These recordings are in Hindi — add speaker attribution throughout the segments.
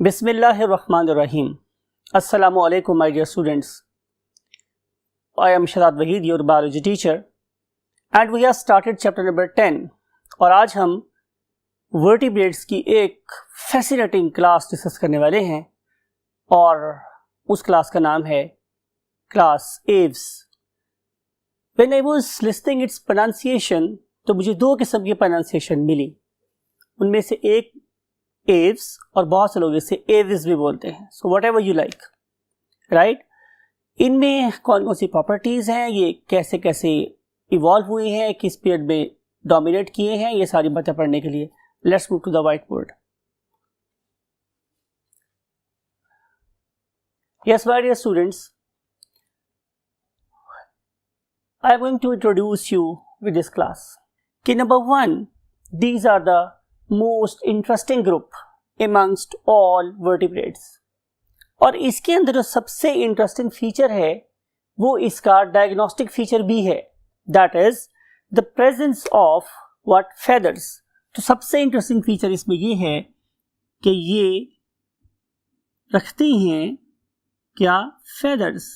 Speaker 1: Bismillahirrahmanirrahim. Assalamu alaikum my dear students. I am Shahzad Wahid, your biology teacher, and we have started chapter number 10. और आज हम vertebrates की एक fascinating क्लास डिस्कस करने वाले हैं और उस क्लास का नाम है class Aves. When I was listening its pronunciation, तो मुझे दो किस्म की pronunciation मिली. उनमें से एक एव्स और बहुत से लोग इसे एविस भी बोलते हैं. So what ever you like, right. इनमें कौन कौन सी प्रॉपर्टीज़ हैं, ये कैसे कैसे इवॉल्व हुए हैं, किस पीरियड में डोमिनेट किए हैं, ये सारी बातें पढ़ने के लिए let's move to the white board. Yes my dear students, I am going to introduce you with this class. कि number 1, these are the most interesting group amongst all vertebrates. और इसके अंदर जो सबसे इंटरेस्टिंग फीचर है वो इसका डायग्नोस्टिक फीचर भी है, that is the presence of what feathers. तो सबसे इंटरेस्टिंग फीचर इसमें ये है कि ये रखते हैं क्या, फेदर्स,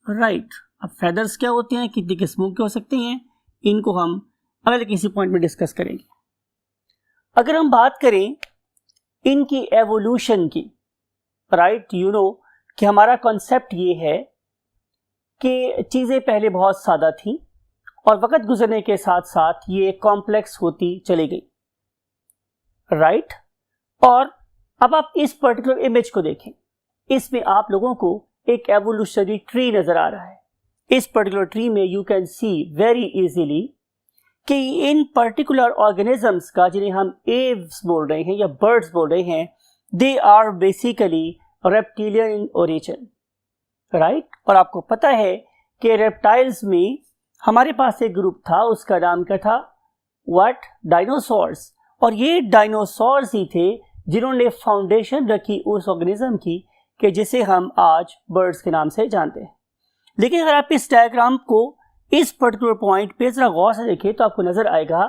Speaker 1: राइट. अब फेदर्स क्या होते हैं, कितनी किस्मों के हो सकते हैं, इनको हम अगले किसी पॉइंट में डिस्कस करेंगे. अगर हम बात करें इनकी एवोल्यूशन की, राइट, यू नो कि हमारा कॉन्सेप्ट ये है कि चीज़ें पहले बहुत सादा थी और वक्त गुजरने के साथ साथ ये कॉम्प्लेक्स होती चली गई, राइट. और अब आप इस पर्टिकुलर इमेज को देखें, इसमें आप लोगों को एक एवोल्यूशनरी ट्री नज़र आ रहा है. इस पर्टिकुलर ट्री में you can see very easily कि इन पर्टिकुलर ऑर्गेनिजम्स का, जिन्हें हम एव्स बोल रहे हैं या बर्ड्स बोल रहे हैं, they are basically reptilian in origin, right. और आपको पता है कि रेप्टाइल्स में हमारे पास एक ग्रुप था, उसका नाम क्या था, व्हाट, डायनासोर्स. और ये डायनासोर्स ही थे जिन्होंने फाउंडेशन रखी उस ऑर्गेनिज्म की कि जिसे हम आज बर्ड्स के नाम से जानते हैं. लेकिन अगर आप इस डायग्राम को इस पर्टिकुलर पॉइंट पे जरा गौर से देखें तो आपको नजर आएगा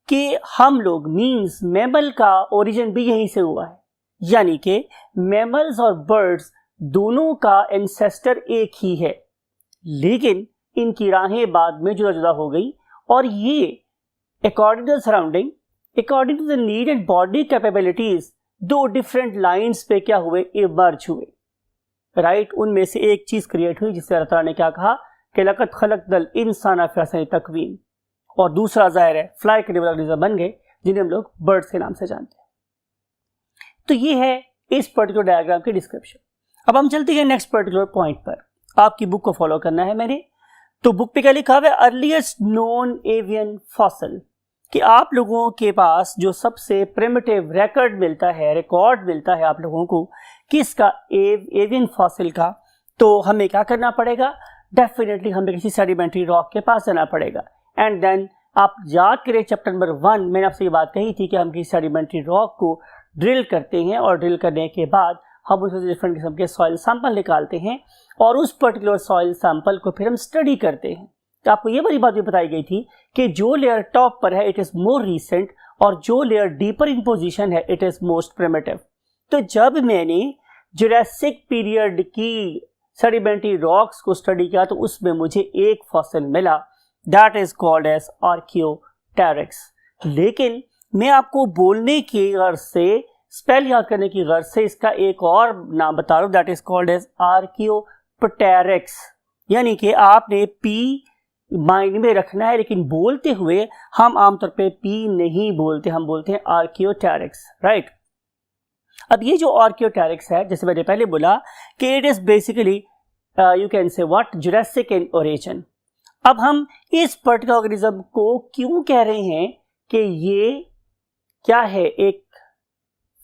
Speaker 1: कि हम लोग मीन्स मैमल का ओरिजिन भी यहीं से हुआ है, यानी कि मैमल्स और बर्ड्स दोनों का एंसेस्टर एक ही है, लेकिन इनकी राहें बाद में जुदा जुदा हो गई. और ये according to surrounding, according to the need and body capabilities, दो डिफरेंट लाइंस पे क्या हुए, इमर्ज हुए, राइट. उनमें से एक चीज क्रिएट हुई जिससे अल्लाह ताला ने क्या कहा कि लक़द खलक़नल इंसान फ़ी अहसनि तक़वीम, और दूसरा जाहिर है फ्लाई करने वाले ऑर्गेनिज्म बन गए जिन्हें हम लोग बर्ड्स के नाम से जानते हैं. तो ये है इस पर्टिकुलर डायग्राम की डिस्क्रिप्शन. अब हम चलते हैं नेक्स्ट पर्टिकुलर पॉइंट पर. आपकी बुक को फॉलो करना है मैंने. तो बुक पे क्या लिखा हुआ है, अर्लीस्ट नोन एवियन फॉसिल, कि आप लोगों के पास जो सबसे प्रिमिटिव रिकॉर्ड मिलता है आप लोगों को किसका, एवियन फॉसिल का. तो हमें क्या करना पड़ेगा, डेफिनेटली हमें किसी सेडिमेंट्री रॉक के पास जाना पड़ेगा. एंड देन आप याद करें चैप्टर नंबर 1, मैंने आपसे ये बात कही थी कि हम किसी सेडिमेंट्री रॉक को ड्रिल करते हैं और ड्रिल करने के बाद हम उसमें डिफरेंट किस्म के सॉइल सैंपल निकालते हैं और उस पर्टिकुलर सॉइल सैंपल को फिर हम स्टडी करते हैं. तो आपको ये बड़ी बात भी बताई गई थी कि जो लेयर टॉप पर है इट इज़ मोर रिसेंट और जो लेयर डीपर इन पोजिशन है इट इज़ मोस्ट प्रिमिटिव. तो जब मैंने जुरासिक पीरियड की सेडिमेंट्री रॉक्स को स्टडी किया तो उसमें मुझे एक फॉसिल मिला, that is called as Archaeopteryx. लेकिन मैं आपको बोलने की गर्ज से, स्पेल याद करने की गर्ज से इसका एक और नाम बता रहा हूँ, that is called as archaeopteryx. यानी कि आपने पी माइंड में रखना है, लेकिन बोलते हुए हम आमतौर पे पी नहीं बोलते, हम बोलते हैं आर्कियोटेरिक्स, राइट. अब ये जो आर्कियोटेरिक्स है, जैसे मैंने पहले बोला कि it is basically you can से व्हाट, जुरासिक इन ओरिजिन. अब हम इस पर्टिकुलर ऑर्गेनिज्म को क्यों कह रहे हैं कि ये क्या है, एक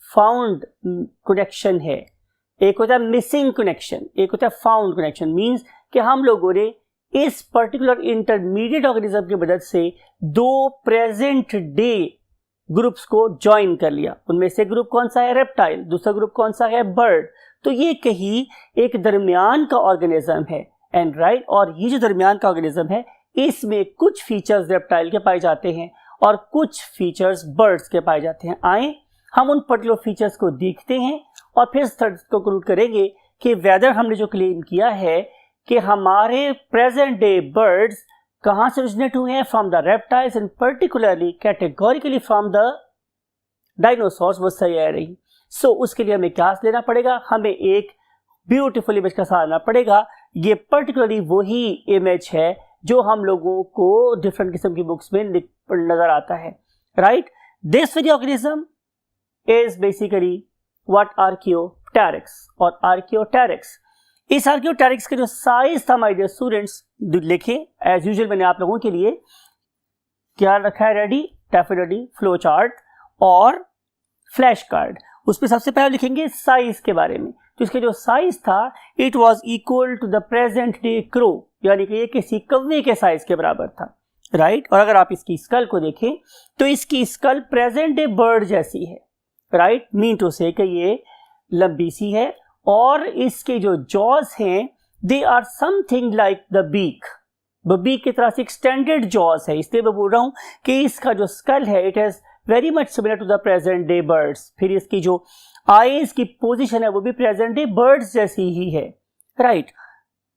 Speaker 1: फाउंड कनेक्शन है, एक होता है मिसिंग कनेक्शन, एक होता है फाउंड कनेक्शन. मींस कि हम लोगों ने इस पर्टिकुलर इंटरमीडिएट ऑर्गेनिज्म की मदद से दो प्रेजेंट डे ग्रुप्स को ज्वाइन कर लिया. उनमें से ग्रुप कौन सा है, रेप्टाइल, दूसरा ग्रुप कौन सा है, बर्ड. तो ये कहीं एक दरमियान का ऑर्गेनिज्म है, एंड राइट. और ये जो दरमियान का ऑर्गेनिज्म है इसमें कुछ फीचर्स रेप्टाइल के पाए जाते हैं और कुछ फीचर्स बर्ड्स के पाए जाते हैं. आए हम उन पर्टिकुलर फीचर्स को देखते हैं और फिर कंक्लूड करेंगे कि वेदर हमने जो क्लेम किया है कि हमारे प्रेजेंट डे बर्ड्स कहाँ से ओरिजिनेट हुए हैं, from the reptiles and particularly categorically from the dinosaurs, वो सही आ रही। सो उसके लिए हमें क्या लेना पड़ेगा, हमें एक ब्यूटीफुल इमेज का सहारा पड़ेगा। ये पर्टिकुलरली वही इमेज है जो हम लोगों को डिफरेंट किस्म की बुक्स में नजर आता है, right. This very organism is basically what Archaeopteryx और आर्कियोप्टेरिक्स। इस आर्कियोप्टेरिक्स का जो साइज था माय डियर स्टूडेंट्स, लिखे एज यूजुअल मैंने आप लोगों के लिए क्या रखा है रेडी, डेफिनेटली फ्लो चार्ट और फ्लैश कार्ड। उसमें सबसे पहले लिखेंगे साइज के बारे में। तो इसके जो साइज था it was equal to the present day crow, यानी कि ये किसी कौवे के साइज के बराबर था, राइट। और अगर आप इसकी स्कल को देखें तो इसकी स्कल प्रेजेंट डे बर्ड जैसी है, राइट। मीन टू से कि ये लंबी सी है और इसके जो जॉज हैं they are something like the beak, beak की तरह से एक्सटेंडेड जॉज है। इसलिए मैं बोल रहा हूं कि इसका जो स्कल है it is very much similar to the present day birds. फिर इसकी जो आईज की पोजीशन है वो भी प्रेजेंट डे बर्ड्स जैसी ही है, राइट।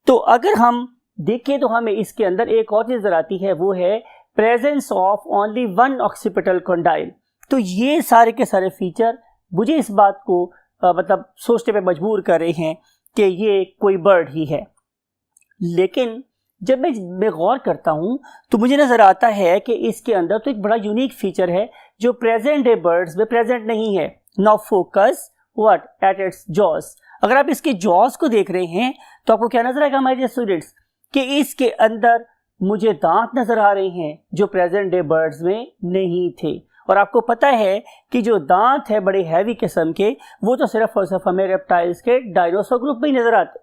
Speaker 1: तो अगर हम देखें तो हमें इसके अंदर एक और चीज नजर आती है, वो है presence of only one occipital condyle. तो ये सारे के सारे फीचर मुझे इस बात को मतलब सोचने पे मजबूर कर रहे हैं कि ये कोई बर्ड ही है। लेकिन जब मैं गौर करता हूं तो मुझे नजर आता है कि इसके अंदर तो एक बड़ा यूनिक फीचर है जो प्रेजेंट डे बर्ड्स में प्रेजेंट नहीं है। Now focus what at its jaws. अगर आप इसके जॉज को देख रहे हैं तो आपको क्या नजर आएगा हमारे स्टूडेंट्स कि इसके अंदर मुझे दांत नजर आ रहे हैं जो प्रेजेंट डे बर्ड्स में नहीं थे। और आपको पता है कि जो दांत है बड़े हैवी किस्म के वो तो सिर्फ और सिर्फ हमें रेप्टाइल्स के डायनासोर ग्रुप में ही नजर आते।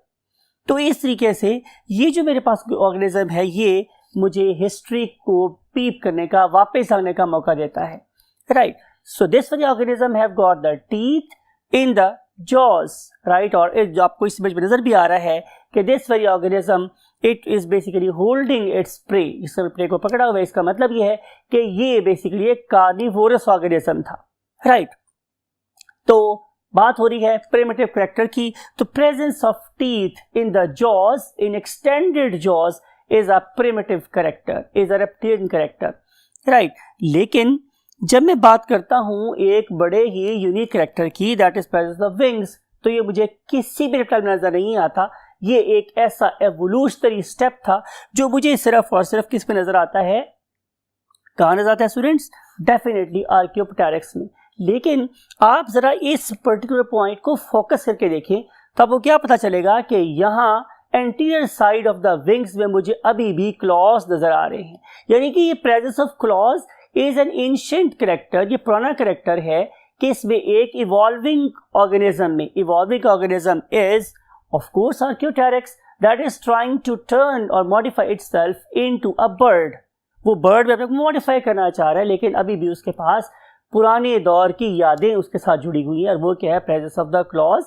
Speaker 1: तो इस तरीके से ये जो मेरे पास ऑर्गेनिज्म है ये मुझे हिस्ट्री को पीप करने का, वापस आने का मौका देता है, right. So this very organism have got the teeth in the jaws, right. और जो आपको इस इमेज में नजर भी आ रहा है कि this very organism it is basically holding its prey, इस प्रे को पकड़ा हुआ है। इसका मतलब ये है कि ये बेसिकली एक कार्निवोरस ऑर्गेनिज्म था, राइट। तो बात हो रही है प्रिमिटिव कैरेक्टर की। तो presence of teeth in the jaws, in extended jaws is a primitive character, is a reptilian character, right. लेकिन जब मैं बात करता हूं एक बड़े ही यूनिक कैरेक्टर की, that is presence of wings, तो ये मुझे किसी भी रेप्टाइल में नजर नहीं आता। ये एक ऐसा एवोल्यूशनरी स्टेप था जो मुझे सिर्फ और सिर्फ किस पे नजर आता है, कहां नजर आता है स्टूडेंट्स, डेफिनेटली आर्कियोप्टेरिक्स में। लेकिन आप जरा इस पर्टिकुलर पॉइंट को फोकस करके देखें तो आपको क्या पता चलेगा कि यहाँ anterior side of the wings में मुझे अभी भी क्लॉज नजर आ रहे हैं। यानी कि ये presence of claws is an ancient character, ये पुराना कैरेक्टर है कि इसमें एक इवॉल्विंग ऑर्गेनिज्म में, evolving organism is of course Archaeopteryx that is trying to turn और modify itself into a bird. वो बर्ड में अपने को मॉडिफाई करना चाह रहा है लेकिन अभी भी उसके पास पुराने दौर की यादें उसके साथ जुड़ी हुई है। और वो क्या है, प्रेजेंस ऑफ द क्लॉज।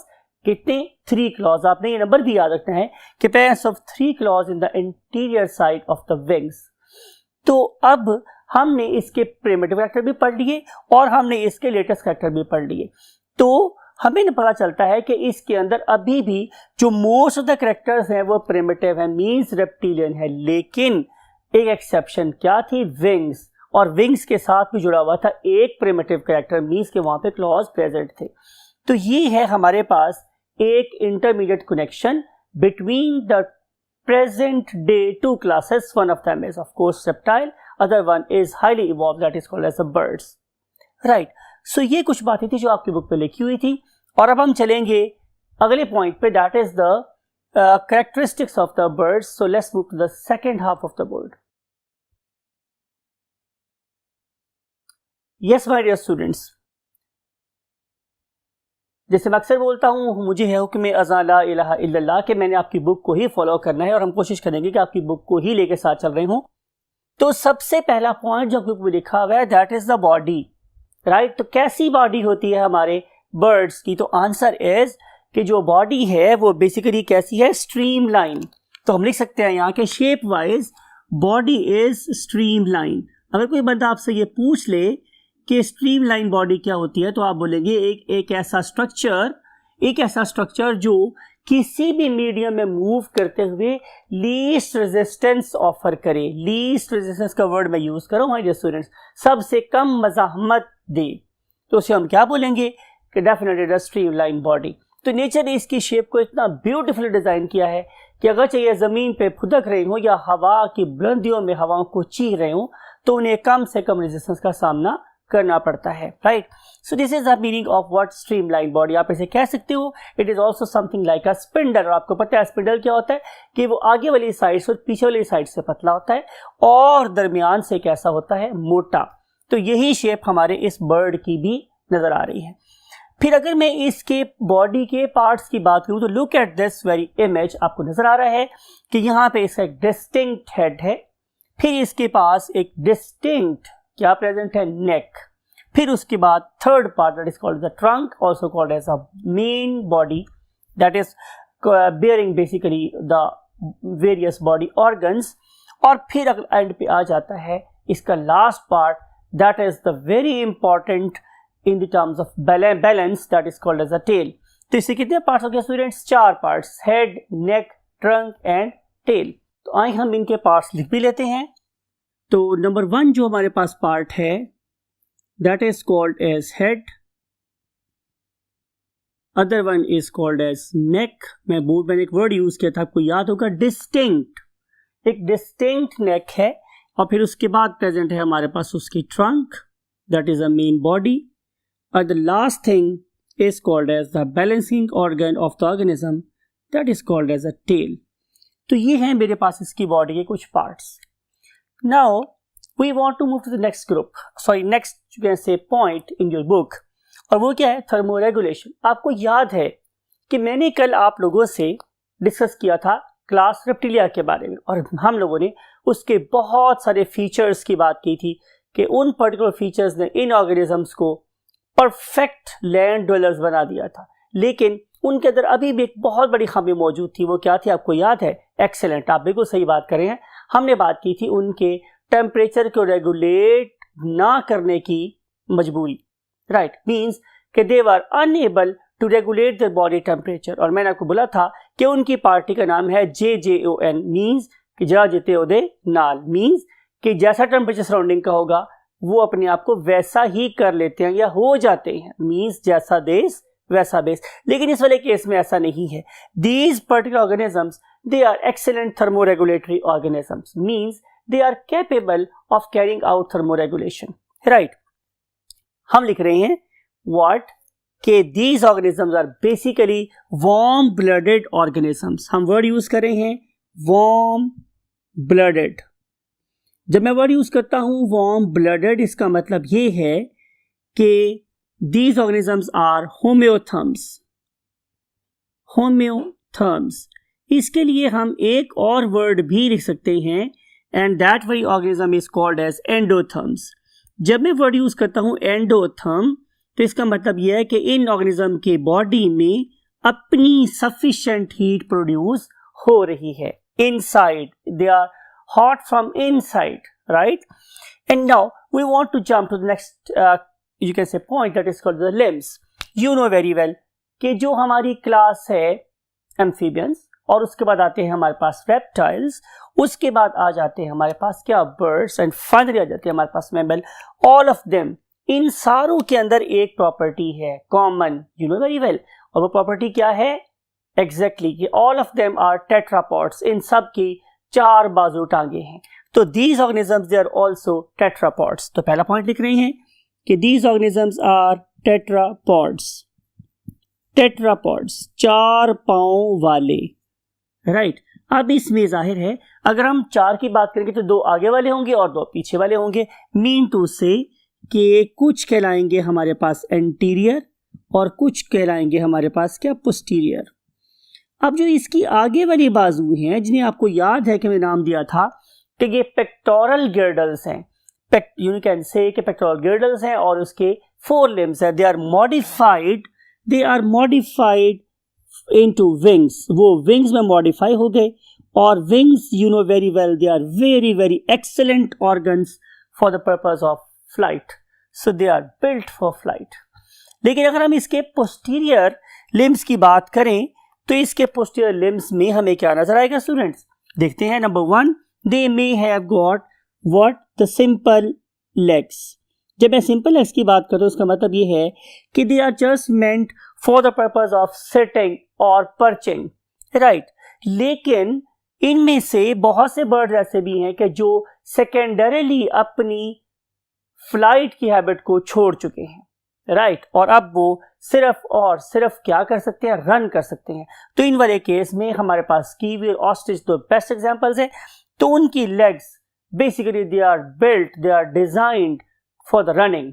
Speaker 1: कितने, 3 क्लॉज। आपने ये नंबर भी याद रखना है कि presence of 3 clause in the interior side of the wings. तो अब हमने इसके प्रिमिटिव कैरेक्टर भी पढ़ लिए और हमने इसके लेटेस्ट कैरेक्टर भी पढ़ लिए। तो हमें पता चलता है कि इसके अंदर अभी भी जो मोस्ट ऑफ द कैरेक्टर्स हैं वो प्रिमिटिव है, मींस रेप्टिलियन है। लेकिन एक एक्सेप्शन क्या थी, विंग्स। और विंग्स के साथ भी जुड़ा हुआ था एक प्रिमिटिव कैरेक्टर, मींस के वहां पे क्लॉज प्रेजेंट थे। तो ये है हमारे पास एक intermediate connection between the present day 2 classes. One of them is of course reptile, other one is highly evolved that is called as the birds, right. So ये कुछ बातें थी जो आपकी बुक पे लिखी हुई थी। और अब हम चलेंगे अगले पॉइंट पे, that is the characteristics of the birds. So let's move to the second half of the board. Yes, my dear students. जैसे मैं अक्सर बोलता हूँ, मुझे है हुक्म अज़ा ला इलाहा इल्लल्लाह कि मैंने आपकी बुक को ही फॉलो करना है और हम कोशिश करेंगे कि आपकी बुक को ही लेके साथ चल रहे हों। तो सबसे पहला पॉइंट जो बुक में लिखा हुआ है that is the body, right. तो कैसी बॉडी होती है हमारे बर्ड्स की? तो आंसर इज कि जो बॉडी है वो बेसिकली कैसी है, स्ट्रीमलाइन। तो हम लिख सकते हैं यहाँ के shape wise body is streamline. अगर कोई बंदा आपसे ये पूछ ले कि स्ट्रीमलाइन बॉडी क्या होती है, तो आप बोलेंगे एक ऐसा स्ट्रक्चर जो किसी भी मीडियम में मूव करते हुए लीस्ट रेजिस्टेंस ऑफर करे। लीस्ट रेजिस्टेंस का वर्ड मैं यूज कर रहा हूँ हमारे स्टूडेंट्स, सबसे कम मज़ाहमत दे, तो उसे हम क्या बोलेंगे कि डेफिनेटली स्ट्रीमलाइन बॉडी। तो नेचर ने इसकी शेप को इतना ब्यूटीफुली डिजाइन किया है कि अगर चाहिए जमीन पे फुदक रहे हो या हवा की बुलंदियों में हवाओं को चीर रहे हो तो उन्हें कम से कम रेजिस्टेंस का सामना करना पड़ता है, right. So this is the meaning of what streamline body. आप इसे कह सकते हो it is also something like a spindle. और आपको पता है स्पिंडल क्या होता है कि वो आगे वाली साइड से और पीछे वाली साइड से पतला होता है और दरमियान से कैसा होता है, मोटा। तो यही शेप हमारे इस बर्ड की भी नजर आ रही है। फिर अगर मैं इसके बॉडी के पार्ट्स की बात करूं तो look at this very image. आपको नजर आ रहा है कि यहाँ पे इसका एक डिस्टिंक्ट हेड है, फिर इसके पास एक डिस्टिंक्ट क्या प्रेजेंट है, नेक। फिर उसके बाद third part that is called the trunk, also called as a main body, that is bearing basically the various body organs. और फिर अगर एंड पे आ जाता है इसका last part, that is the very important in the terms of balance, that is called as a tail. तो इससे कितने पार्ट्स हो गए students, 4 parts, head, neck, trunk and tail. तो आइए हम इनके पार्ट्स लिख भी लेते हैं। तो नंबर 1 जो हमारे पास पार्ट है that is called as head, other one is called as neck। मैंने एक वर्ड यूज किया था, आपको याद होगा, डिस्टिंक्ट। एक डिस्टिंक्ट नेक है और फिर उसके बाद प्रेजेंट है हमारे पास उसकी trunk, that is a main body, and the last thing is called as the balancing organ of the organism, that is called as a tail। तो ये हैं मेरे पास इसकी बॉडी के कुछ parts. Now we want to move to the next group, next you can say point in your book, और वो क्या है, थर्मोरेगुलेशन। आपको याद है कि मैंने कल आप लोगों से डिस्कस किया था क्लास रेप्टिलिया के बारे में, और हम लोगों ने उसके बहुत सारे फीचर्स की बात की थी कि उन पर्टिकुलर फीचर्स ने इन ऑर्गेनिजम्स को परफेक्ट लैंड ड्वेलर्स बना दिया था, लेकिन उनके अंदर अभी भी एक बहुत बड़ी खामी मौजूद थी। वो क्या थी, आपको याद है, एक्सेलेंट, आप बिल्कुल सही बात कर रहे हैं। हमने बात की थी उनके टेम्परेचर को रेगुलेट ना करने की मजबूरी, राइट, मींस कि they were unable to regulate their body temperature. और मैंने आपको बोला था कि उनकी पार्टी का नाम है JJON, मींस कि जा जेते ओदे नाल, मींस कि जैसा टेम्परेचर सराउंडिंग का होगा वो अपने आप को वैसा ही कर लेते हैं या हो जाते हैं, मींस जैसा देश वैसा बेस। लेकिन इस वाले केस में ऐसा नहीं है। These particular organisms they are excellent thermoregulatory organisms, means they are capable of carrying out thermoregulation, right. हम लिख रहे हैं व्हाट कि these organisms are basically warm blooded organisms. हम वर्ड यूज कर रहे हैं वार्म ब्लडेड। जब मैं वर्ड यूज करता हूं वार्म ब्लडेड, इसका मतलब ये है कि these organisms are homeotherms। homeotherms, इसके लिए हम एक और वर्ड भी लिख सकते हैं and that very organism is called as endotherms। जब मैं वर्ड यूज करता हूं endotherm, तो इसका मतलब यह है कि इन ऑर्गेनिज्म के बॉडी में अपनी सफिशिएंट हीट प्रोड्यूस हो रही है। Inside they are hot from inside, right? And now we want to jump to the next you can say point, that is called the limbs। you know very well कि जो हमारी क्लास है amphibians, और उसके बाद आते हैं हमारे पास reptiles, उसके बाद आ जाते हैं हमारे पास क्या, birds, and finally आ जाते हैं हमारे पास mammal। all of them, इन सारों के अंदर एक प्रॉपर्टी है common, you know very well, और वो प्रॉपर्टी क्या है, एग्जैक्टली कि all of them are tetrapods, इन सब की 4 बाजू टांगे हैं। तो these organisms they are also tetrapods। तो पहला पॉइंट लिख रहे हैं कि these organisms are tetrapods। tetrapods 4 पांव वाले, राइट। अब इसमें जाहिर है अगर हम 4 की बात करेंगे तो 2 आगे वाले होंगे और 2 पीछे वाले होंगे, मीन टू से कि कुछ कहलाएंगे हमारे पास एंटीरियर और कुछ कहलाएंगे हमारे पास क्या, पोस्टीरियर। अब जो इसकी आगे वाली बाजू हैं, जिन्हें आपको याद है कि मैं नाम दिया था कि ये पेक्टोरल गिर्डल्स हैं, यू कैन से कि पेक्टोरल गिर्डल्स हैं, और उसके 4 लिम्स हैं। They are modified into wings. वो विंग्स में मॉडिफाई हो गए, और wings you know very well they are very very excellent organs for the purpose of flight. So they are built for flight. लेकिन अगर हम इसके पोस्टीरियर लिम्स की बात करें तो इसके पोस्टीरियर लिम्स में हमें क्या नजर आएगा स्टूडेंट्स? देखते हैं। Number 1, they may have got what? The simple legs. जब मैं सिंपल लेग्स की बात करता हूँ उसका मतलब ये है कि they are just meant for the purpose of sitting और पर्चिंग, राइट। लेकिन इनमें से बहुत से बर्ड्स ऐसे भी हैं कि जो सेकेंडरीली अपनी फ्लाइट की हैबिट को छोड़ चुके हैं, राइट, और अब वो सिर्फ और सिर्फ क्या कर सकते हैं? रन कर सकते हैं। तो इन वाले केस में हमारे पास कीवी और ऑस्ट्रिच दो बेस्ट एग्जांपल्स हैं। तो उनकी legs basically they are built, they are designed for the running.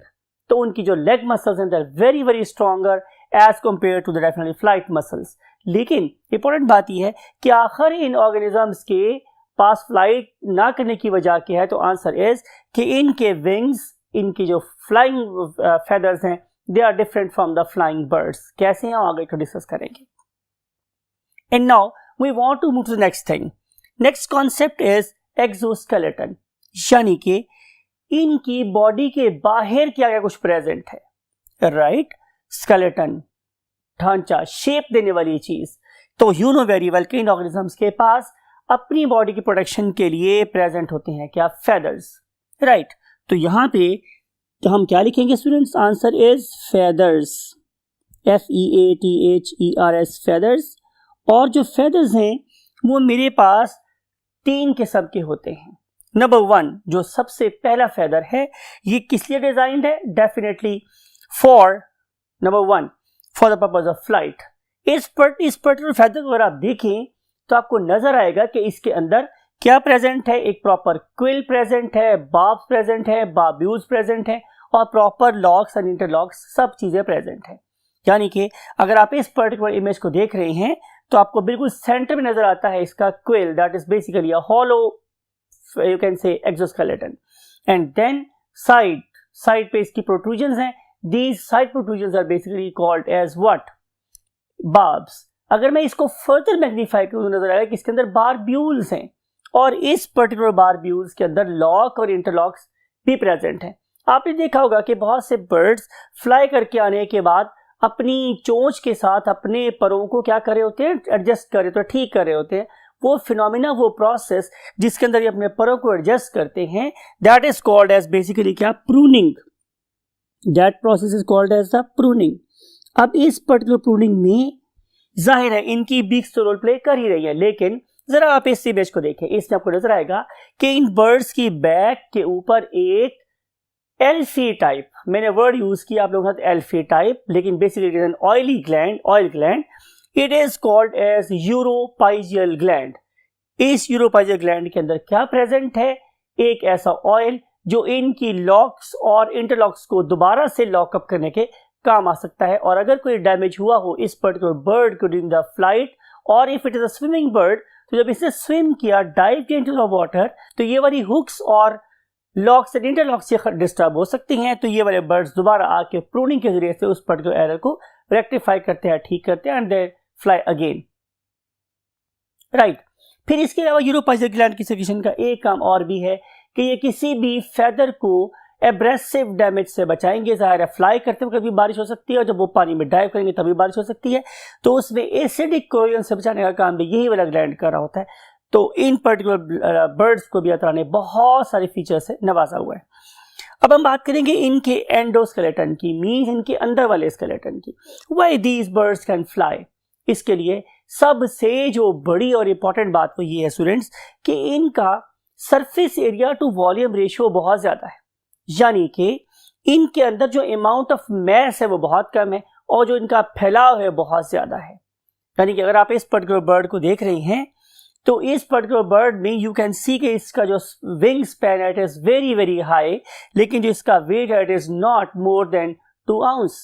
Speaker 1: तो उनकी जो लेग मसल्स हैं they are very very stronger as compare to the definitely flight muscles. लेकिन इंपॉर्टेंट बात यह है कि आखिर इन ऑर्गेनिजम्स के पास फ्लाइट ना करने की वजह क्या है? तो आंसर इज कि इनके विंग्स, इनकी जो फ्लाइंग फेदर्स हैं, they are different from the flying birds. कैसे हैं आगे को डिस्कस करेंगे। And now we want to move to the next thing. Next concept is exoskeleton, यानी कि इनकी बॉडी के बाहर क्या क्या कुछ प्रेजेंट है, राइट। स्केलेटन, ढांचा, शेप देने वाली चीज। तो यू नो वेरी वेल कि इन ऑर्गेनिजम्स के पास अपनी बॉडी की प्रोटेक्शन के लिए प्रेजेंट होते हैं क्या? Feathers, right. तो यहां पे तो हम क्या लिखेंगे students? Answer is feathers, FEATHERS, feathers. और जो फेदर्स हैं वो मेरे पास 3 किस्म के होते हैं। नंबर 1, जो सबसे पहला फेदर है, ये किस लिए डिजाइंड है? Definitely for number 1 for the purpose of flight. इस पर्टिकुलर फेदर को अगर आप देखें तो आपको नजर आएगा कि इसके अंदर क्या प्रेजेंट है? एक प्रॉपर क्विल प्रेजेंट है, बार्ब्स प्रेजेंट है, बार्ब्यूज प्रेजेंट है, और प्रॉपर लॉक्स एंड इंटरलॉक्स सब चीजें प्रेजेंट है। यानी कि अगर आप इस पर्टिकुलर इमेज को देख रहे हैं तो आपको बिल्कुल सेंटर में नजर आता है इसका quill, that is basically a hollow, you can say exoskeleton. And then side पे इसकी प्रोट्रूजन्स हैं। These side protrusions are basically called as what? Barbs. अगर मैं इसको फर्दर मैग्नीफाई करूं तो नजर आएगा कि इसके अंदर बारब्यूल्स हैं, और इस पर्टिकुलर बारब्यूल्स के अंदर लॉक और इंटरलॉक्स भी प्रेजेंट हैं। आपने देखा होगा कि बहुत से बर्ड्स फ्लाई करके आने के बाद अपनी चोंच के साथ अपने परों को क्या कर रहे होते हैं? एडजस्ट कर रहे होते हैं, ठीक कर रहे होते हैं। वो फिनोमिना, वो प्रोसेस जिसके अंदर ये अपने परों को एडजस्ट करते हैं, that is called as basically क्या? Pruning. That process is called as the pruning. अब इस पर्टिकुलर प्रूनिंग में जाहिर है इनकी बीक्स तो रोल प्ले कर ही रही है, लेकिन जरा आप इस इमेज को देखें, इसमें आपको नजर आएगा कि इन बर्ड्स की बैक के ऊपर एक एल्फी टाइप, मैंने वर्ड यूज किया आप लोगों के साथ एल्फी टाइप, लेकिन basically it is an oil gland. It is called as uropygial gland. इस यूरोपाइजियल ग्लैंड के अंदर क्या प्रेजेंट है? एक ऐसा ऑयल जो इनकी लॉक्स और इंटरलॉक्स को दोबारा से लॉकअप करने के काम आ सकता है। और अगर कोई डैमेज हुआ हो इस पर्टिकुलर बर्ड को ड्यूरिंग द फ्लाइट, और if it is a swimming bird, तो जब इसने स्विम किया, डाइव किया इनटू द वाटर, तो ये वाली हुक्स और लॉक्स एंड इंटरलॉक्स से डिस्टर्ब हो सकती हैं। तो ये वाले बर्ड्स दोबारा आके प्रूनिंग के जरिए से उस पर्टिकुलर एरर को रेक्टिफाई करते हैं, ठीक करते हैं, and they fly again, right. फिर इसके अलावा यूरोपाइजियल ग्लैंड की सेक्रेशन का एक काम और भी है कि ये किसी भी फेदर को एब्रेसिव डैमेज से बचाएंगे। ज़ाहिर है फ्लाई करते हुए कभी बारिश हो सकती है, और जब वो पानी में डाइव करेंगे तभी बारिश हो सकती है। तो उसमें एसिडिक कोरोजन से बचाने का काम भी यही वाला ग्लैंड कर रहा होता है। तो इन पर्टिकुलर बर्ड्स को भी अल्लाह ताला ने बहुत सारे फीचर से नवाजा हुआ है। अब हम बात करेंगे इनके एंडोस्केलेटन की, मीन्स इनके अंदर वाले स्केलेटन की। Why these birds can fly? इसके लिए सबसे जो बड़ी और इंपॉर्टेंट बात वो ये है स्टूडेंट्स कि इनका surface area to volume ratio बहुत ज्यादा है, यानी कि इनके अंदर जो अमाउंट ऑफ मैस है वो बहुत कम है, और जो इनका फैलाव है बहुत ज्यादा है। यानी कि अगर आप इस पर्टिकुलर बर्ड को देख रहे हैं तो इस पर्टिकुलर बर्ड में यू कैन सी कि इसका जो विंग स्पैन है it is very very high, लेकिन जो इसका वेट है it is not more than 2 ounce.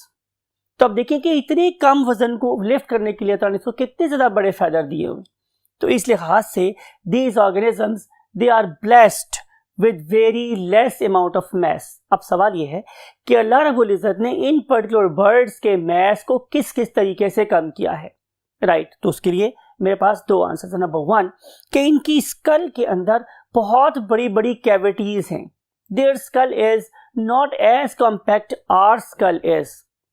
Speaker 1: तो अब देखिए कि इतने कम वजन को लिफ्ट करने के लिए तो इसको कितने ज्यादा बड़े फेदर दिए हुए। तो इस लिहाज से these organisms they are blessed with very less amount of mass. अब सवाल यह है कि अल्लाह रब्बुल इज्जत ने इन पर्टिकुलर बर्ड्स के मैस को किस किस तरीके से कम किया है, राइट। तो उसके लिए मेरे पास 2 आंसर है। नंबर 1 कि इनकी स्कल के अंदर बहुत बड़ी बड़ी कैविटीज हैं। Their skull is not as compact our skull is.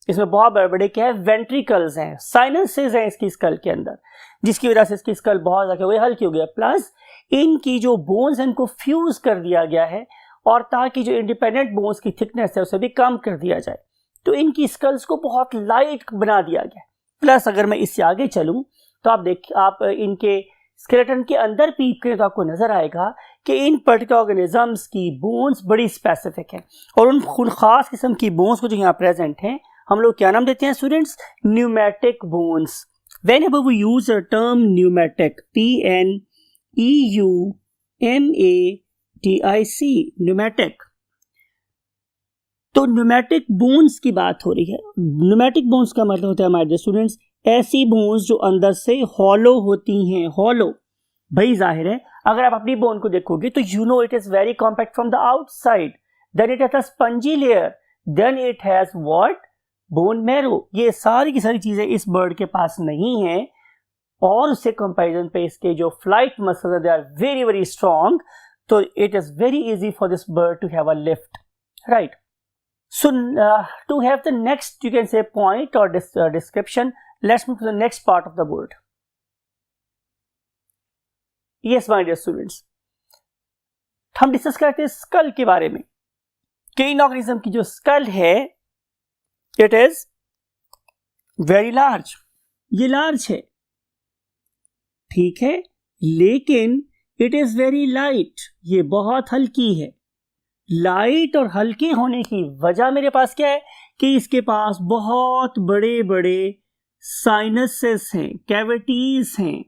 Speaker 1: इसमें बहुत बड़े बड़े क्या है, वेंट्रिकल्स हैं, साइनसेस हैं इसकी स्कल के अंदर, जिसकी वजह से इसकी स्कल बहुत ज़्यादा हो गई, हल्की हो गया। प्लस इनकी जो बोन्स हैं इनको फ्यूज कर दिया गया है, और ताकि जो इंडिपेंडेंट बोन्स की थिकनेस है उसे भी कम कर दिया जाए, तो इनकी स्कल्स को बहुत लाइट बना दिया गया। प्लस अगर मैं इससे आगे चलूं तो आप इनके स्केलेटन के अंदर पीप करें तो आपको नजर आएगा कि इन पर्टिकुलर ऑर्गेनिजम्स की बोन्स बड़ी स्पेसिफिक हैं, और उन खास किस्म की बोन्स को जो यहाँ प्रेजेंट हैं हम लोग क्या नाम देते हैं students, pneumatic bones. Whenever we use the term pneumatic, P-N-E-U-M-A-T-I-C, pneumatic, तो न्यूमेटिक बोन्स की बात हो रही है। न्यूमेटिक बोन्स का मतलब होता है हमारे स्टूडेंट्स ऐसी बोन्स जो अंदर से हॉलो होती हैं। हॉलो भाई जाहिर है अगर आप अपनी बोन को देखोगे तो you know it is very compact from the outside, then it has a spongy layer, then it has what, bone marrow. ये सारी की सारी चीजें इस बर्ड के पास नहीं है, और उससे कंपैरिजन पे इसके जो फ्लाइट मसल्स है they are very very strong, तो it is very easy for this bird to have a lift, right. So to have the next, you can say, point or description, let's move to the next part of the word. Yes, my dear students, हम डिस्कस करते हैं स्कल के बारे में कि इन ऑर्गेनिज्म की जो स्कल है इट इज वेरी लार्ज, ये लार्ज है, ठीक है, लेकिन इट इज वेरी लाइट, ये बहुत हल्की है। लाइट और हल्के होने की वजह मेरे पास क्या है कि इसके पास बहुत बड़े बड़े साइनसेस हैं, कैविटीज हैं,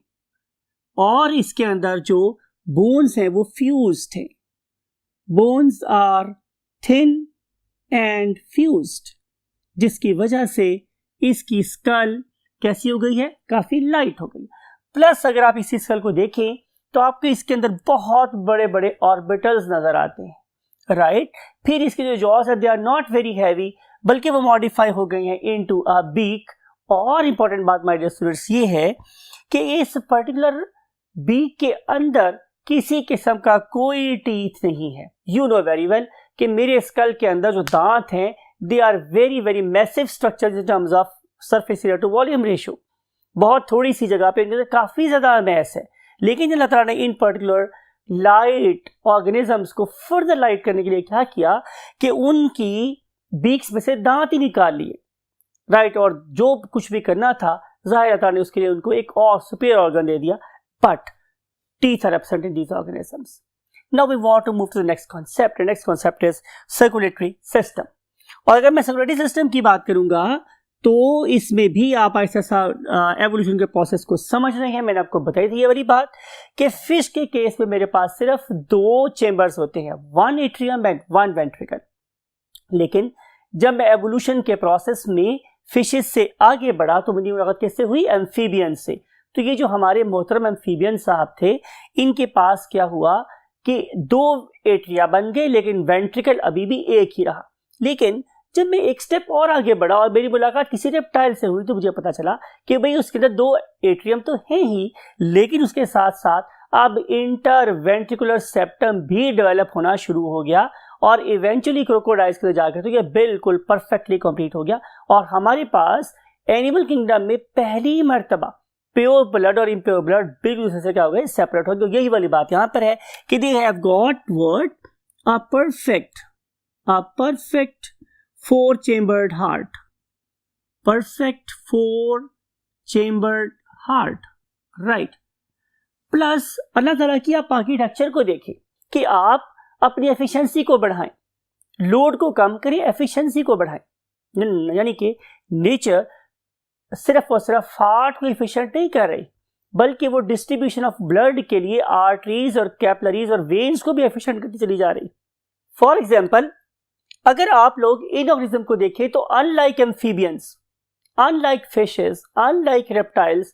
Speaker 1: और इसके अंदर जो बोन्स हैं वो फ्यूज्ड हैं। Bones are thin and fused, जिसकी वजह से इसकी स्कल कैसी हो गई है, काफी लाइट हो गई। प्लस अगर आप इसी स्कल को देखें तो आपको इसके अंदर बहुत बड़े बड़े ऑर्बिटल्स नजर आते हैं, राइट। फिर इसके जो जॉस है they are not very heavy, बल्कि वो मॉडिफाई हो गई हैं इनटू अ बीक। और इंपॉर्टेंट बात माय डियर स्टूडेंट्स ये है कि इस पर्टिकुलर बीक के अंदर किसी किस्म का कोई टीथ नहीं है। यू नो वेरी वेल कि मेरे स्कल के अंदर जो दांत हैं they are very very massive structure in terms of surface area to volume ratio. बहुत थोड़ी सी जगह पे इनके काफी ज्यादा मैस है, लेकिन अल्लाह ताला ने इन पर्टिकुलर लाइट ऑर्गेनिजम्स को फर्दर लाइट करने के लिए क्या किया कि उनकी बीक्स में से दांत ही निकाल लिए, राइट। और जो कुछ भी करना था जाहिर अल्लाह ने उसके लिए उनको एक और सुपीरियर ऑर्गन दे दिया, but teeth are absent in these organisms. Now we want to move to the next concept. Next concept is circulatory system. और अगर मैं सर्कुलेटरी सिस्टम की बात करूंगा तो इसमें भी आप ऐसा एवोल्यूशन के प्रोसेस को समझ रहे हैं। मैंने आपको बताई थी ये वाली बात कि फिश के केस में मेरे पास सिर्फ 2 चेंबर्स होते हैं, 1 एट्रियम एंड 1 वेंट्रिकल। लेकिन जब मैं एवोल्यूशन के प्रोसेस में फिशेस से आगे बढ़ा तो मेरी मुलाकात किससे हुई, एम्फीबियन से। तो ये जो हमारे मोहतरम एम्फीबियन साहब थे इनके पास क्या हुआ कि 2 एट्रिया बन गए, लेकिन वेंट्रिकल अभी भी एक ही रहा। लेकिन जब मैं एक स्टेप और आगे बढ़ा और मेरी मुलाकात किसी रेप्टाइल से हुई तो मुझे पता चला कि भाई उसके अंदर 2 एट्रियम तो हैं ही, लेकिन उसके साथ साथ अब इंटर वेंट्रिकुलर सेप्टम भी डेवलप होना शुरू हो गया, और इवेंचुअली क्रोकोडाइल्स के जाकर तो ये बिल्कुल परफेक्टली कंप्लीट हो गया। और हमारे पास एनिमल किंगडम में पहली मर्तबा प्योर ब्लड और इम्प्योर ब्लड बिल्कुल से क्या हो गए, सेपरेट हो गए। यही वाली बात यहाँ पर है कि they have got what, a perfect 4 chambered heart, perfect 4 chambered heart, right. Plus Allah Taala की आप आर्किटेक्चर को देखें कि आप अपनी एफिशिएंसी को बढ़ाएं, लोड को कम करें, एफिशिएंसी को बढ़ाएं। यानी कि नेचर सिर्फ और सिर्फ हार्ट को एफिशिएंट नहीं कर रही, बल्कि वो डिस्ट्रीब्यूशन ऑफ ब्लड के लिए आर्टरीज और कैपिलरीज और वेन्स को भी एफिशिएंट करती चली जा रही। फॉर एग्जाम्पल अगर आप लोग इन ऑर्गेनिज्म को देखें तो unlike amphibians, unlike fishes, unlike reptiles,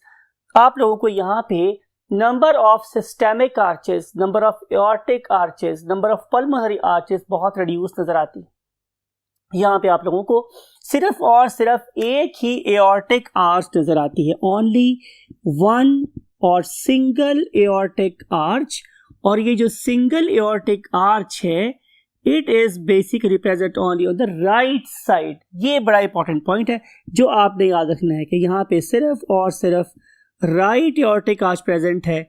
Speaker 1: आप लोगों को यहाँ पे number of systemic arches, number of aortic arches, number of pulmonary arches बहुत रिड्यूस नजर आती है। यहाँ पे आप लोगों को सिर्फ और सिर्फ एक ही एओर्टिक आर्च नजर आती है, ओनली 1 और सिंगल एओर्टिक आर्च। और ये जो सिंगल एओर्टिक आर्च है it is basically present only on the right side. ये बड़ा इंपॉर्टेंट पॉइंट है जो आपने याद रखना है कि यहाँ पे सिर्फ और सिर्फ राइट एओर्टिक आर्च प्रेजेंट है,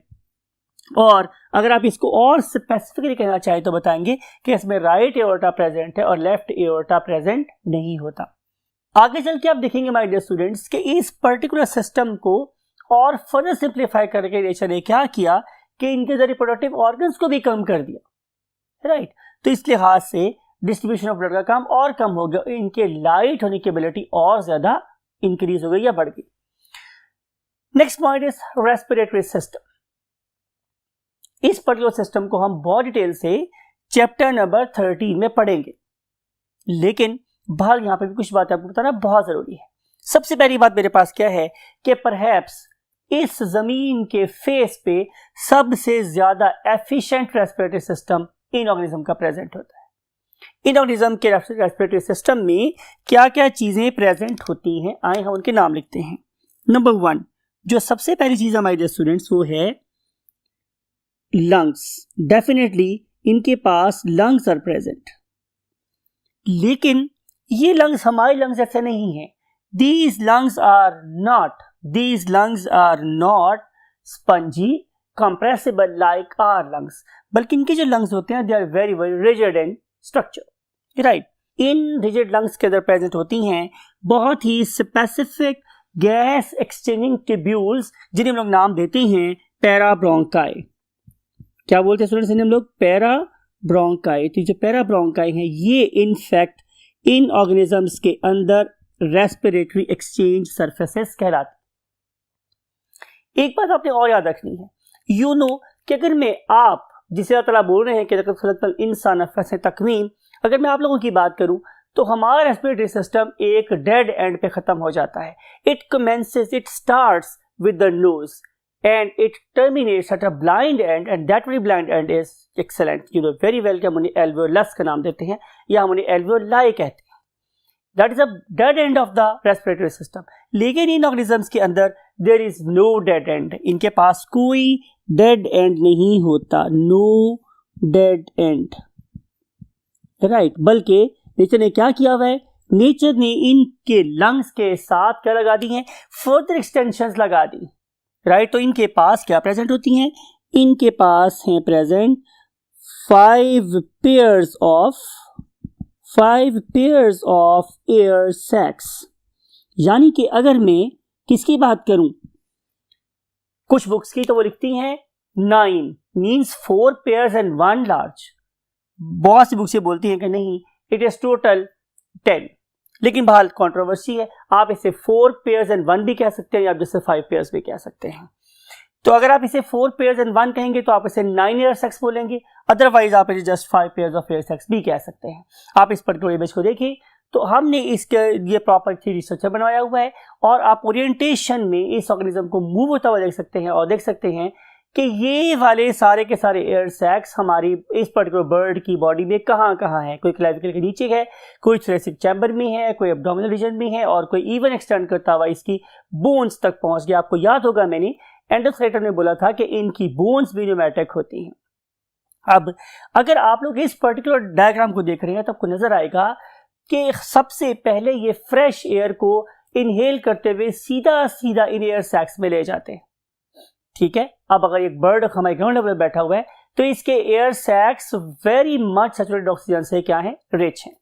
Speaker 1: और अगर आप इसको और स्पेसिफिकली कहना चाहें तो बताएंगे कि इसमें राइट एओर्टा प्रेजेंट है और लेफ्ट एओर्टा प्रेजेंट नहीं होता। आगे चल के आप देखेंगे माय डियर स्टूडेंट्स कि इस पर्टिकुलर सिस्टम को और फर्दर सिंप्लीफाई करके नेचर ने क्या किया कि इनके रिप्रोडक्टिव ऑर्गन्स को भी कम कर दिया, राइट। तो इस लिहाज से डिस्ट्रीब्यूशन ऑफ ब्लड का काम और कम हो गया, इनके लाइट होने की एबिलिटी और ज्यादा इंक्रीज हो गई या बढ़ गई। Next point is respiratory system. इस पर्टिकुलर सिस्टम को हम बहुत डिटेल से चैप्टर नंबर 13 में पढ़ेंगे, लेकिन बाहर यहां पे भी कुछ बातें आपको बताना बहुत जरूरी है। सबसे पहली बात मेरे पास क्या है कि परहैप्स इस जमीन के फेस पे सबसे ज्यादा efficient respiratory system in organism का प्रेजेंट होता है। इन ऑर्गेनिज्म के रेस्पिरेटरी सिस्टम में क्या क्या चीजें प्रेजेंट होती हैं, आए हम उनके नाम लिखते हैं। नंबर 1, जो सबसे पहली चीज हमारे डियर स्टूडेंट्स वो है लंग्स। डेफिनेटली इनके पास लंग्स आर प्रेजेंट, लेकिन ये लंग्स हमारे लंग्स जैसे नहीं है। These lungs are not spongy, compressible like our lungs, बल्कि इनके जो lungs होते हैं they are very very rigid in structure, right? In rigid lungs के अंदर प्रेजेंट होती हैं बहुत ही स्पेसिफिक गैस एक्सचेंजिंग ट्यूब्यूल्स, जिन्हें हम लोग नाम देते हैं पैराब्रोंकाई। क्या बोलते हैं स्टूडेंट्स, इन्हें हम लोग पैराब्रोंकाई। तो जो पैराब्रोंकाई हैं ये इनफैक्ट इन ऑर्गेनिजम्स के अंदर रेस्पिरेटरी एक्सचेंज सरफेसेस कहलाती। एक बात आपने और याद रखनी है, यू नो कि अगर मैं आप जिसे अल्लाह ताला बोल रहे हैं कि इंसान तकवीम, अगर मैं आप लोगों की बात करूं तो हमारा रेस्पिरेटरी सिस्टम एक डेड एंड पे खत्म हो जाता है। It starts with the nose and it terminates at a blind end, and that very blind end is excellent, you know very well कि हम उन्हें alveolus का नाम देते हैं या हम उन्हें alveoli कहते हैं। That is a dead end of the respiratory system। लेकिन इन organisms के अंदर there is no dead end, इनके पास कोई dead end नहीं होता, no dead end, right। बल्कि नेचर ने क्या किया हुआ है, नेचर ने इनके लंग्स के साथ क्या लगा दी है, फर्दर एक्सटेंशंस लगा दी, राइट। तो इनके पास क्या प्रेजेंट होती हैं, इनके पास हैं present 5 pairs of air sacs। यानी कि अगर मैं किसकी बात करूं, कुछ बुक्स की तो वो लिखती हैं 9 मींस 4 pairs and 1 large। बहुत सी बुक्स ये बोलती हैं कि नहीं, इट इज टोटल 10, लेकिन बहरहाल कंट्रोवर्सी है। आप इसे 4 pairs and 1 भी कह सकते हैं या आप जैसे 5 pairs भी कह सकते हैं। तो अगर आप इसे 4 pairs and 1 कहेंगे तो आप इसे 9 air sacs बोलेंगे, अदरवाइज आप इसे just 5 pairs of air sacs भी कह सकते हैं। आप इस पर्टिकुलर इमेज को देखिए तो हमने इसके ये प्रॉपर थ्योरी स्ट्रक्चर बनवाया हुआ है, और आप ओरिएंटेशन में इस ऑर्गेनिज्म को मूव होता हुआ देख सकते हैं और देख सकते हैं कि ये वाले सारे के सारे एयर सैक्स हमारी इस पर्टिकुलर बर्ड की बॉडी में कहाँ कहाँ है। कोई क्लेविकल के नीचे है, कोई थोरेसिक चैम्बर में है, कोई एब्डोमिनल रीजन में है, और कोई इवन एक्सटेंड करता हुआ इसकी बोन्स तक पहुंच गया। आपको याद होगा मैंने एंडोथ्रेटर में बोला था कि इनकी बोन्स भी न्यूमैटिक होती हैं। अब अगर आप लोग इस पर्टिकुलर डायग्राम को देख रहे हैं तो आपको नजर आएगा कि सबसे पहले ये फ्रेश एयर को इनहेल करते हुए सीधा सीधा इन एयर सैक्स में ले जाते हैं, ठीक है। अब अगर एक बर्ड हमारे ग्राउंड लेवल पर बैठा हुआ है तो इसके air sacs very much saturated oxygen से क्या है, रिच हैं।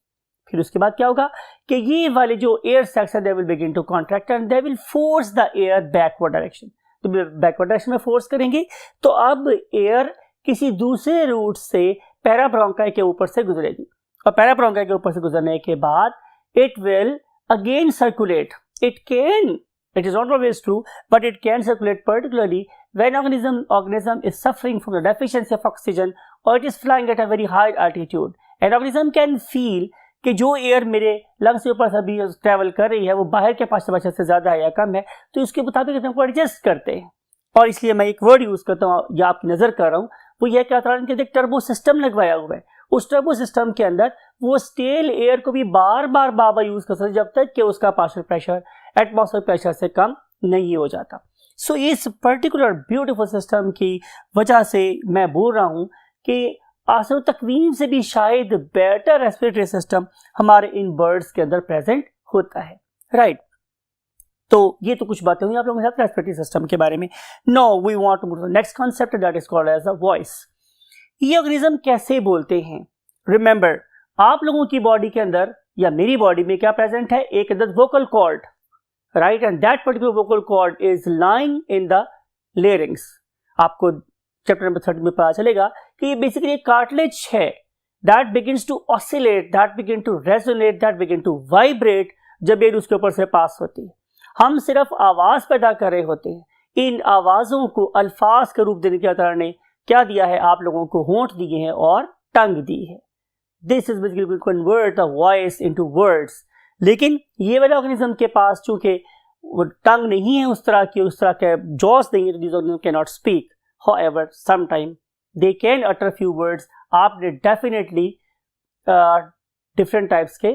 Speaker 1: फिर उसके बाद क्या होगा कि ये वाले जो एयर सैक्स है they will begin to contract and they will force the air backward direction. तो बैकवर्ड डायरेक्शन में फोर्स करेंगे तो अब एयर किसी दूसरे रूट से पैराब्रोंकाई के ऊपर से गुजरेगी, और पैराब्रोंकाई के ऊपर से गुजरने के बाद it will again circulate. It is not always true, but it can circulate particularly when organism is suffering from the deficiency of oxygen or it is flying at a very high altitude. An organism can feel कि जो एयर मेरे लंग्स के ऊपर अभी ट्रैवल कर रही है वो बाहर के 5% से ज़्यादा है या कम है, तो इसके मुताबिक हम एडजस्ट करते हैं। और इसलिए मैं एक वर्ड यूज़ करता हूँ या आपकी नज़र कर रहा हूँ, वो यह क्या था कि टर्बो सिस्टम लगवाया हुआ है। उस टर्बो सिस्टम के अंदर वो स्टेल एयर को भी बार बार यूज़ कर सकते जब तक कि उसका पार्शियल प्रेशर एटमॉस्फेरिक प्रेशर से कम नहीं हो जाता। सो इस पर्टिकुलर ब्यूटीफुल सिस्टम की वजह से मैं बोल रहा हूँ कि आसनो तकवीन से भी शायद बेटर रेस्पिरेटरी सिस्टम हमारे इन बर्ड्स के अंदर प्रेजेंट होता है, राइट। तो ये तो कुछ बातें हुई आप लोगों के साथ रेस्पिरेटरी सिस्टम के बारे में। Now we want to move to the next concept that is called as a voice. ये ऑर्गेनिज्म कैसे बोलते हैं? रिमेंबर, आप लोगों की बॉडी के अंदर या मेरी बॉडी में क्या प्रेजेंट है? एक अंदर vocal cord, right, and that particular vocal cord is lying in the larynx. आपको चैप्टर नंबर 30 में पता चलेगा कि ये बेसिकली एक कार्टिलेज है that begins to oscillate, that begin to resonate, that begin to vibrate जब ये उसके ऊपर से पास होती है। हम सिर्फ आवाज पैदा कर रहे होते हैं, इन आवाजों को अल्फाज के रूप देने के अल्लाह ने क्या दिया है? आप लोगों को होंठ दिए हैं और टंग दी है। This is basically convert the voice into words. लेकिन ये वाला ऑर्गेनिज्म के पास चूंकि टंग नहीं है, उस तरह के जॉस नहीं है, तो this organism can not speak. However, sometime they can utter few words. आपने डेफिनेटली डिफरेंट टाइप्स के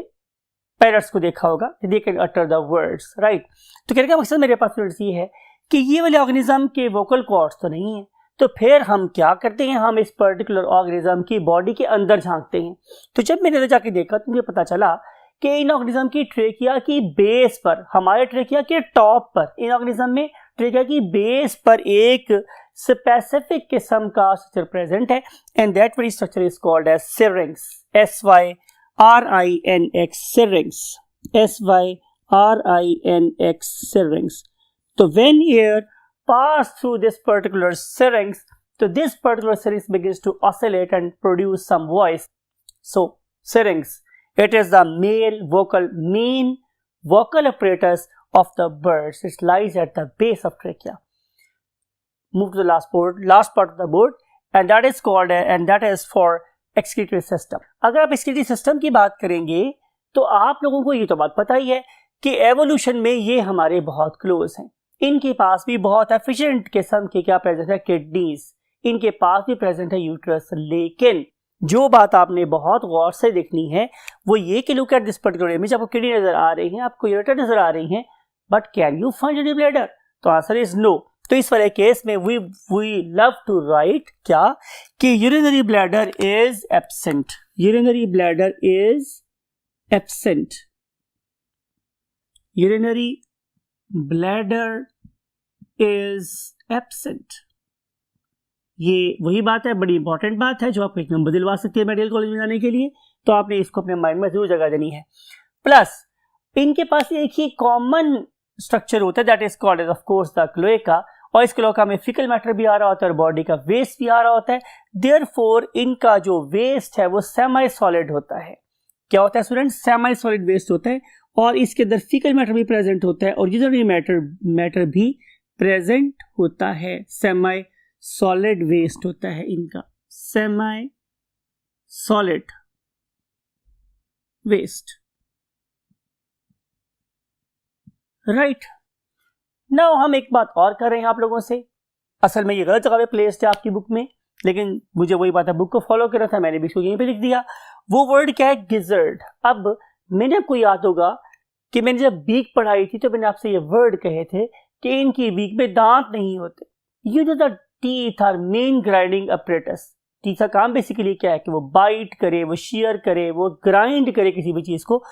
Speaker 1: पैरट्स को देखा होगा, they can utter the words, right? तो कहने का मकसद मेरे पास ये है कि ये वाले ऑर्गेनिज्म के वोकल कॉर्ड्स तो नहीं है, तो फिर हम क्या करते हैं? हम इस पर्टिकुलर ऑर्गेनिज्म की बॉडी के अंदर झांकते हैं। तो जब मैंने जाके देखा तो मुझे पता चला कि इन ऑर्गेनिज्म की ट्रेकिया की बेस पर, हमारे ट्रेकिया के टॉप पर, इन ऑर्गेनिज्म में ट्रेकिया की बेस पर एक स्पेसिफिक किस्म का स्ट्रक्चर प्रेजेंट है, and that very structure is called as syrinx, SYRINX, syrinx, SYRINX, syrinx. तो when air pass through this particular syrinx, so this particular syrinx begins to oscillate and produce some voice. So syrinx, it is the main vocal apparatus of the birds. It lies at the base of trachea. Move to the last part of the board, and that is called and that is for excretory system. अगर आप excretory system की बात करेंगे तो आप लोगों को ये तो बात पता ही है कि एवोल्यूशन में ये हमारे बहुत क्लोज हैं। इनके पास भी बहुत एफिशिएंट किस्म के क्या प्रेजेंट है? किडनीज। इनके पास भी प्रेजेंट है यूट्रस। लेकिन जो बात आपने बहुत गौर से देखनी है वो ये कि look at this particular image, आपको किडनी नजर आ रही है, आपको यूरेटर नजर आ रही है, but can you find urinary bladder? तो आंसर इज नो। तो इस वाले केस में वी लव टू राइट क्या कि urinary bladder is absent. Urinary bladder is absent. Urinary bladder is absent. ये वही बात है, बड़ी इंपॉर्टेंट बात है जो आपको एक नंबर दिलवा सकती है मेडिकल कॉलेज में जाने के लिए, तो आपने इसको अपने माइंड में जरूर जगह देनी है। प्लस इनके पास एक ही कॉमन स्ट्रक्चर होता है that is called as of course the cloaca, और इस क्लोएका में फीकल मैटर भी आ रहा होता है और बॉडी का वेस्ट भी आ रहा होता है। देयरफॉर इनका जो वेस्ट है वो सेमी सॉलिड होता है। क्या होता है स्टूडेंट्स? सेमी सॉलिड वेस्ट होता है, और इसके अंदर फीकल मैटर भी प्रेजेंट होता है और यूरिनरी मैटर भी प्रेजेंट होता है। सेमी सॉलिड वेस्ट होता है इनका, semi solid waste, right. Now हम एक बात और कर रहे हैं आप लोगों से, असल में ये गलत जगह पे प्लेस्ड है आपकी बुक में, लेकिन मुझे वही बात है, बुक को फॉलो कर रहा था, मैंने भी इसको यहीं पे लिख दिया। वो वर्ड क्या है? गिजर्ड। अब मैंने आपको याद होगा कि मैंने जब बीक पढ़ाई थी तो मैंने आपसे ये वर्ड कहे थे कि इनकी बीक में दांत नहीं होते। ये जो the teeth are main grinding apparatus. Teeth का काम बेसिकली क्या है कि वो बाइट करे, वो शेयर करे, वो ग्राइंड करे किसी भी चीज को,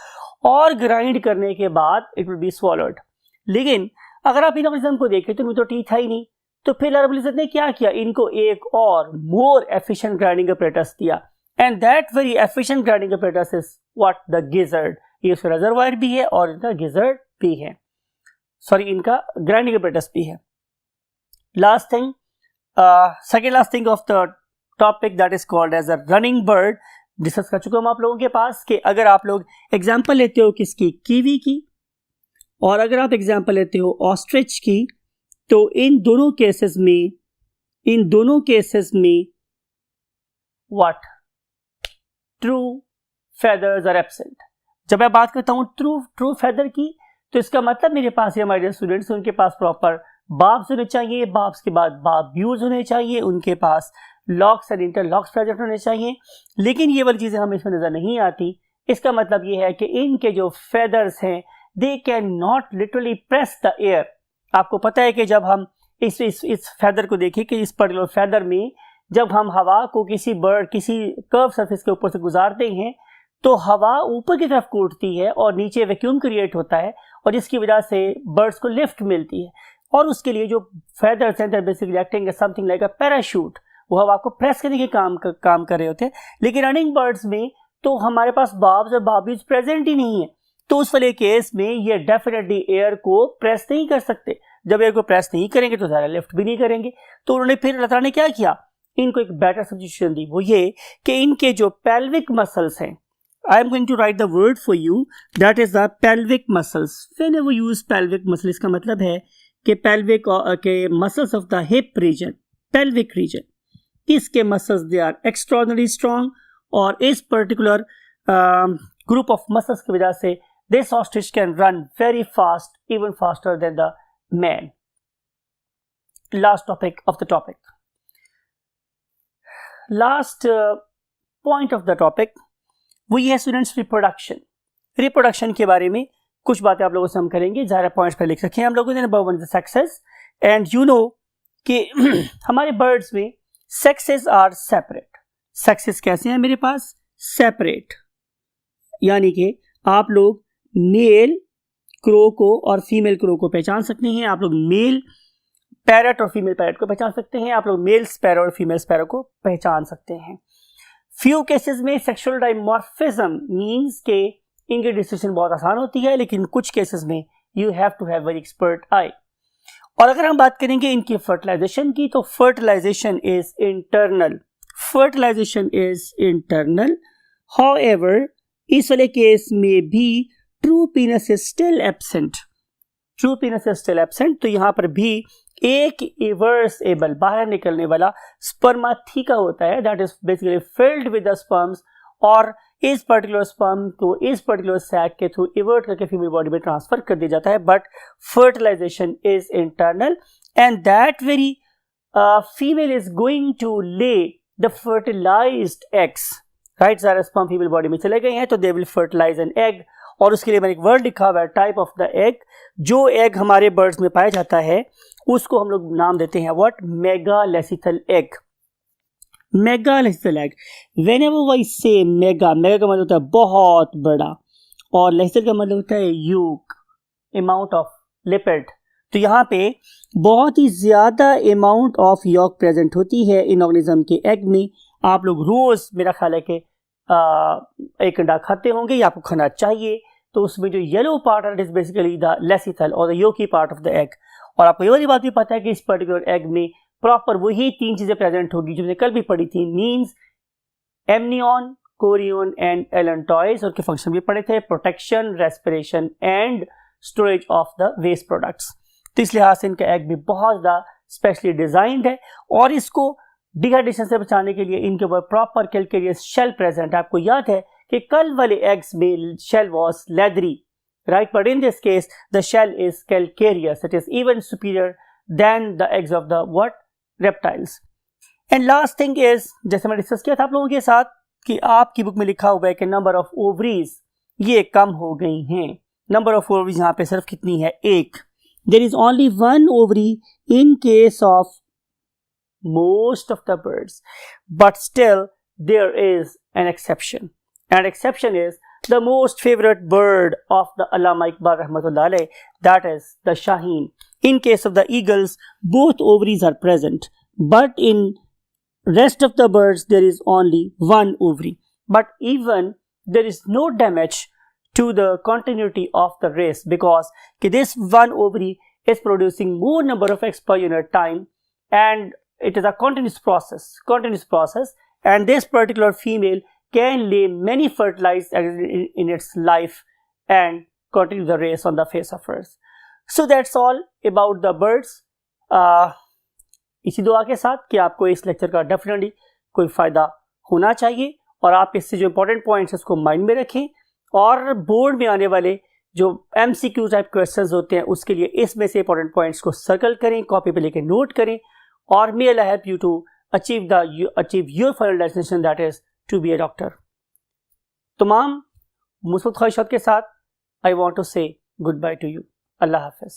Speaker 1: और ग्राइंड करने के बाद इट विल बी स्वॉलोड। लेकिन अगर आप इन ऑर्गेनिज्म को देखें तो इनमें तो टीथ है ही नहीं, तो फिर अल्लाह रब्बुल इज्जत ने क्या किया? इनको एक और मोर एफिशिएंट ग्राइंडिंग अपरेटस दिया, and that very efficient grinding apparatus is what? The gizzard. ये उसका रिजर्वायर भी है और इनका गिजर्ड भी है, सॉरी इनका ग्राइंडिंग अपरेटस भी है। Last thing, second last thing of the topic that is called as a running bird, discuss कर चुके हम आप लोगों के पास कि अगर आप लोग एग्जाम्पल लेते हो किसकी? कीवी की, और अगर आप एग्जाम्पल लेते हो ऑस्ट्रिच की, तो इन दोनों केसेस में what? True feathers are absent. जब मैं बात करता हूं ट्रू फेदर की, तो इसका मतलब मेरे पास ये हमारे स्टूडेंट्स, उनके पास प्रॉपर बाब्स होने चाहिए, बाब्स के बाद बाब्यूज होने चाहिए, उनके पास लॉक्स एंड इंटरलॉक्स प्रेजेंट होने चाहिए। लेकिन ये वाली चीजें हमें इसमें नजर नहीं आती। इसका मतलब ये है कि इनके जो फेदर्स हैं they can not literally press the air. आपको पता है कि जब हम इस फेदर को देखें कि इस पर्टिकुलर फेदर में जब हम हवा को किसी कर्व सरफेस के ऊपर से गुजारते हैं तो हवा ऊपर की तरफ कूदती है और नीचे वैक्यूम क्रिएट होता है और जिसकी वजह से बर्ड्स को लिफ्ट मिलती है। और उसके लिए जो फेदर्स हैं basically acting as something like a parachute, वो हवा को प्रेस करने के काम कर रहे होते हैं। लेकिन रनिंग बर्ड्स में तो हमारे पास बाब्स और बाबीज प्रेजेंट ही नहीं है, तो उस वाले केस में ये डेफिनेटली एयर को प्रेस नहीं कर सकते। जब एयर को प्रेस नहीं करेंगे तो ज़्यादा लिफ्ट भी नहीं करेंगे। तो उन्होंने फिर अल्लाह ताला ने क्या किया, इनको एक बेटर सजेशन दी, वो ये कि इनके जो पेल्विक मसल्स हैं, I am going to write the word for you, that is the pelvic muscles. Whenever you use pelvic muscle, इसका मतलब है कि पेल्विक के muscles of the hip region, pelvic region, इसके muscles they are extraordinary strong. और इस पर्टिकुलर ग्रुप ऑफ मसल्स की वजह से this ostrich can run very fast, even faster than the man. Last topic of the topic, last point of the topic वो ये है स्टूडेंट्स रिप्रोडक्शन। रिप्रोडक्शन के बारे में कुछ बातें आप लोगों से हम करेंगे, ज़्यादा पॉइंट्स पे लिख रखे हैं हम लोगों ने। Number 1 sexes, and you know कि हमारे बर्ड्स में सेक्सेस आर सेपरेट। सेक्सेस कैसे हैं मेरे पास, सेपरेट, यानी कि आप लोग मेल क्रो को और फीमेल क्रो को पहचान सकते हैं, आप लोग मेल पैरट और फीमेल पैरट को पहचान सकते हैं, आप लोग मेल स्पैरो और फीमेल स्पैरो को पहचान सकते हैं। फ्यू केसेस में सेक्सुअल डाइमॉर्फिज्म मींस के इनकी डिस्क्रिप्शन बहुत आसान होती है, लेकिन कुछ केसेस में you have to have very expert eye. और अगर हम बात करेंगे इनकी फर्टिलाइजेशन की, तो fertilization is internal, fertilization is internal. However इस वाले केस में भी true penis is still absent, true penis is still absent. तो यहाँ पर भी एक रिवर्सेबल बाहर निकलने वाला स्पर्माथिका होता है, that is basically filled with the sperms, और इस पर्टिकुलर स्पर्म को इस पर्टिकुलर सैक के थ्रू इवर्ट करके फीमेल बॉडी में ट्रांसफर कर दिया जाता है। But fertilization is internal and that very female is going to lay the fertilized eggs, right. सारे स्पर्म फीमेल बॉडी में चले गए हैं तो they will fertilize an egg. और उसके लिए मैंने एक वर्ड लिखा हुआ है, टाइप ऑफ द एग। जो एग हमारे बर्ड्स में पाया जाता है उसको हम लोग नाम देते हैं what, megalecithal egg, megalecithal egg. Whenever I say mega, mega का मतलब होता है बहुत बड़ा, और लेसिथल का मतलब होता है यूक, अमाउंट ऑफ लिपिड। तो यहाँ पे बहुत ही ज़्यादा अमाउंट ऑफ यॉक प्रेजेंट होती है इन ऑर्गेनिज्म के एग में। आप लोग रोज़ मेरा ख्याल है कि एक अंडा खाते होंगे या आपको खाना चाहिए, तो उसमें जो येलो पार्ट है इज बेसिकली द लेसिथल और the yolky part of the egg. और आपको ये वाली बात भी पता है कि इस पर्टिकुलर एग में प्रॉपर वही 3 चीज़ें प्रेजेंट होगी जो मैंने कल भी पढ़ी थी, means amnion, chorion and allantois, और के फंक्शन भी पढ़े थे, protection, respiration and storage of the waste products. तो इस लिहाज से इनका एग भी बहुत ज़्यादा स्पेशली डिजाइंड है, और इसको डिहाइड्रेशन से बचाने के लिए इनके ऊपर प्रॉपर कैलकेरियस शेल प्रेजेंट है। आपको याद है कि कल वाले एग्स में shell was leathery, right, but in this case the shell is calcareous, it is even superior than the eggs of the what, reptiles. And last thing is, जैसे मैं डिस्कस किया था आप लोगों के साथ कि आपकी बुक में लिखा हुआ है कि नंबर ऑफ ओवरीज ये कम हो गई हैं। नंबर ऑफ ओवरीज यहाँ पे सिर्फ कितनी है, 1। There is only 1 ovary in case of most of the birds, but still there is an exception, and exception is the most favorite bird of the Allama Iqbal rahmatullah alayh, that is the Shaheen. In case of the eagles, both ovaries are present, but in rest of the birds there is only 1 ovary. But even there is no damage to the continuity of the race, because this 1 ovary is producing more number of eggs per unit time, and it is a continuous process, and this particular female can lay many fertilized eggs in its life and continue the race on the face of earth. So that's all about the birds. इसी दुआ के साथ कि आपको इस लेक्चर का डेफिनेटली कोई फ़ायदा होना चाहिए, और आप इससे जो इंपॉर्टेंट पॉइंट्स उसको माइंड में रखें, और बोर्ड में आने वाले जो MCQ टाइप क्वेश्चंस होते हैं उसके लिए इसमें से इंपॉर्टेंट पॉइंट्स को सर्कल करें, कॉपी पे लेके नोट करें, और may Allah help you to achieve your final destination, that is to be a doctor. तमाम मुस्बत ख्वाहिशात के साथ I want to say goodbye to you. Allah Hafiz.